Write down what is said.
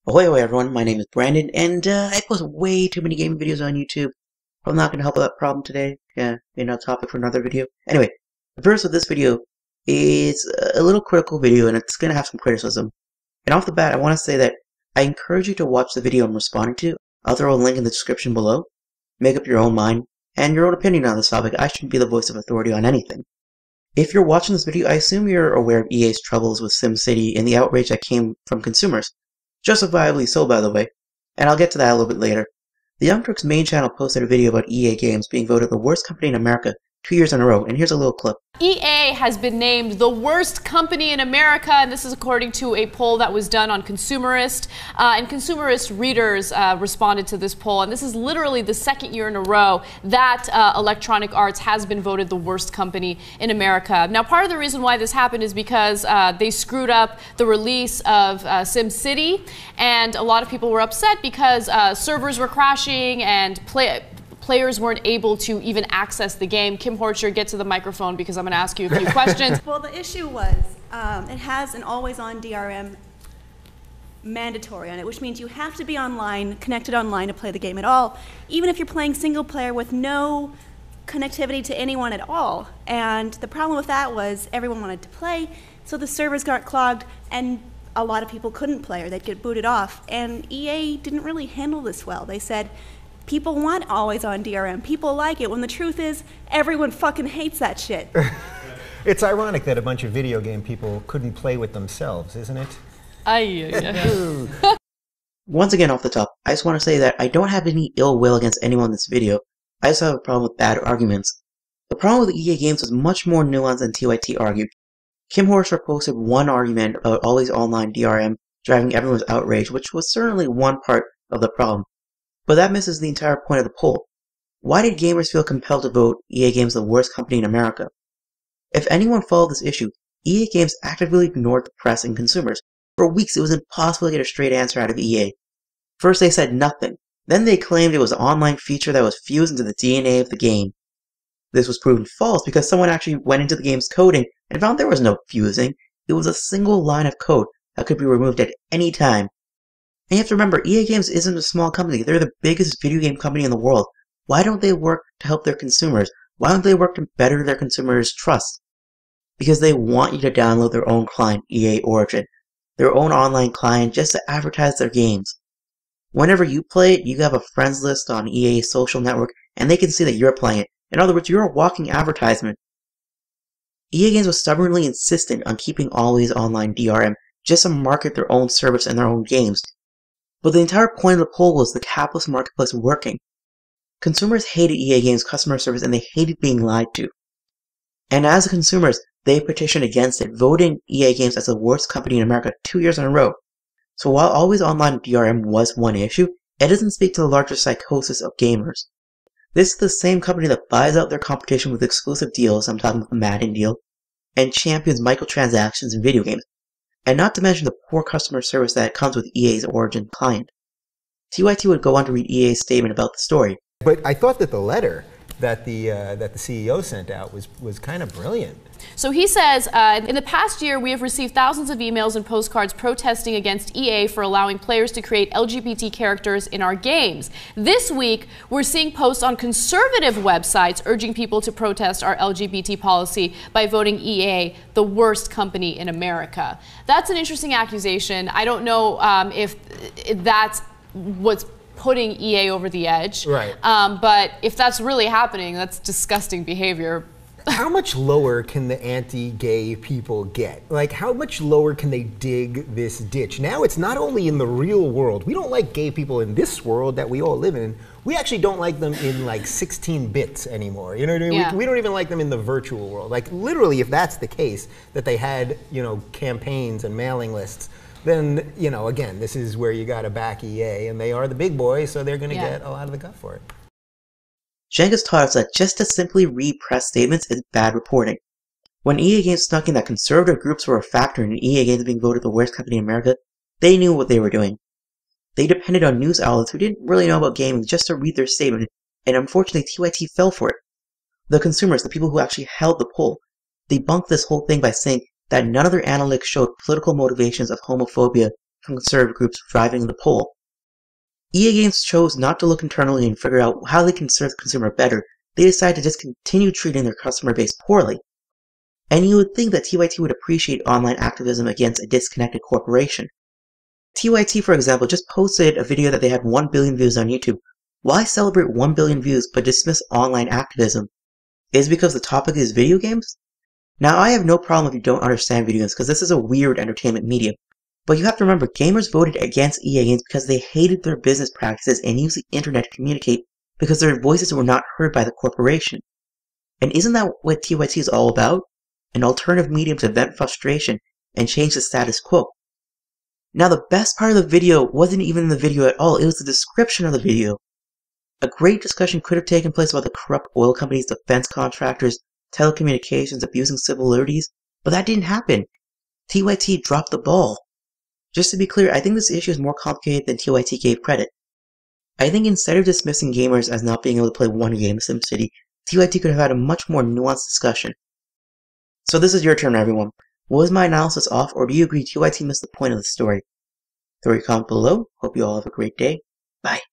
Ahoy, ahoy everyone, my name is Brandon, and I post way too many gaming videos on YouTube. I'm not going to help with that problem today. Yeah, maybe not a topic for another video. Anyway, the purpose of this video is a little critical video, and it's going to have some criticism. And off the bat, I want to say that I encourage you to watch the video I'm responding to. I'll throw a link in the description below. Make up your own mind, and your own opinion on this topic. I shouldn't be the voice of authority on anything. If you're watching this video, I assume you're aware of EA's troubles with SimCity and the outrage that came from consumers. Justifiably so, by the way, and I'll get to that a little bit later. The Young Turks main channel posted a video about EA Games being voted the worst company in America 2 years in a row, and here's a little clip. EA has been named the worst company in America, and this is according to a poll that was done on Consumerist, and Consumerist readers responded to this poll, and this is literally the second year in a row that Electronic Arts has been voted the worst company in America. Now, part of the reason why this happened is because they screwed up the release of SimCity, and a lot of people were upset because servers were crashing and players weren't able to even access the game. Kim Horcher, get to the microphone because I'm going to ask you a few questions. Well, the issue was it has an always-on DRM mandatory on it, which means you have to be online, connected online to play the game at all, even if you're playing single player with no connectivity to anyone at all. And the problem with that was everyone wanted to play, so the servers got clogged and a lot of people couldn't play or they'd get booted off. And EA didn't really handle this well. They said, people want always-on DRM. People like it, when the truth is, everyone fucking hates that shit. It's ironic that a bunch of video game people couldn't play with themselves, isn't it? Once again, off the top, I just want to say that I don't have any ill will against anyone in this video. I just have a problem with bad arguments. The problem with EA Games was much more nuanced than TYT argued. Kim Horcher posted one argument about always online DRM driving everyone's outrage, which was certainly one part of the problem. But that misses the entire point of the poll. Why did gamers feel compelled to vote EA Games the worst company in America? If anyone followed this issue, EA Games actively ignored the press and consumers. For weeks, it was impossible to get a straight answer out of EA. First, they said nothing. Then they claimed it was an online feature that was fused into the DNA of the game. This was proven false because someone actually went into the game's coding and found there was no fusing. It was a single line of code that could be removed at any time. And you have to remember, EA Games isn't a small company. They're the biggest video game company in the world. Why don't they work to help their consumers? Why don't they work to better their consumers' trust? Because they want you to download their own client, EA Origin, their own online client just to advertise their games. Whenever you play it, you have a friends list on EA's social network, and they can see that you're playing it. In other words, you're a walking advertisement. EA Games was stubbornly insistent on keeping always online DRM just to market their own service and their own games. But the entire point of the poll was the capitalist marketplace working. Consumers hated EA Games' customer service and they hated being lied to. And as consumers, they petitioned against it, voting EA Games as the worst company in America 2 years in a row. So while always online DRM was one issue, it doesn't speak to the larger psychosis of gamers. This is the same company that buys out their competition with exclusive deals, I'm talking about the Madden deal, and champions microtransactions in video games. And not to mention the poor customer service that comes with EA's Origin client. TYT would go on to read EA's statement about the story. But I thought that the letter that the CEO sent out was kind of brilliant. So he says, in the past year, we have received thousands of emails and postcards protesting against EA for allowing players to create LGBT characters in our games. This week, we're seeing posts on conservative websites urging people to protest our LGBT policy by voting EA the worst company in America. That's an interesting accusation. I don't know if that's what's putting EA over the edge. Right. But if that's really happening, that's disgusting behavior. How much lower can the anti-gay people get? Like, how much lower can they dig this ditch? Now it's not only in the real world. We don't like gay people in this world that we all live in. We actually don't like them in like 16 bits anymore. You know what I mean? Yeah. We don't even like them in the virtual world. Like, literally, if that's the case, that they had, you know, campaigns and mailing lists, then, you know, again, this is where you got to back EA, and they are the big boys, so they're going to get a lot of the gut for it. Cenk has taught us that just to simply read press statements is bad reporting. When EA Games snuck in that conservative groups were a factor in EA Games being voted the worst company in America, they knew what they were doing. They depended on news outlets who didn't really know about gaming just to read their statement, and unfortunately TYT fell for it. The consumers, the people who actually held the poll, debunked this whole thing by saying that none of their analytics showed political motivations of homophobia from conservative groups driving the poll. EA Games chose not to look internally and figure out how they can serve the consumer better. They decided to just continue treating their customer base poorly. And you would think that TYT would appreciate online activism against a disconnected corporation. TYT, for example, just posted a video that they had 1 billion views on YouTube. Why celebrate 1 billion views but dismiss online activism? Is it because the topic is video games? Now, I have no problem if you don't understand video games because this is a weird entertainment medium. But you have to remember, gamers voted against EA Games because they hated their business practices and used the internet to communicate because their voices were not heard by the corporation. And isn't that what TYT is all about? An alternative medium to vent frustration and change the status quo. Now, the best part of the video wasn't even in the video at all, it was the description of the video. A great discussion could have taken place about the corrupt oil companies, defense contractors, telecommunications, abusing civil liberties, but that didn't happen. TYT dropped the ball. Just to be clear, I think this issue is more complicated than TYT gave credit. I think instead of dismissing gamers as not being able to play one game, SimCity, TYT could have had a much more nuanced discussion. So this is your turn, everyone. Was my analysis off, or do you agree TYT missed the point of the story? Throw your comment below. Hope you all have a great day. Bye.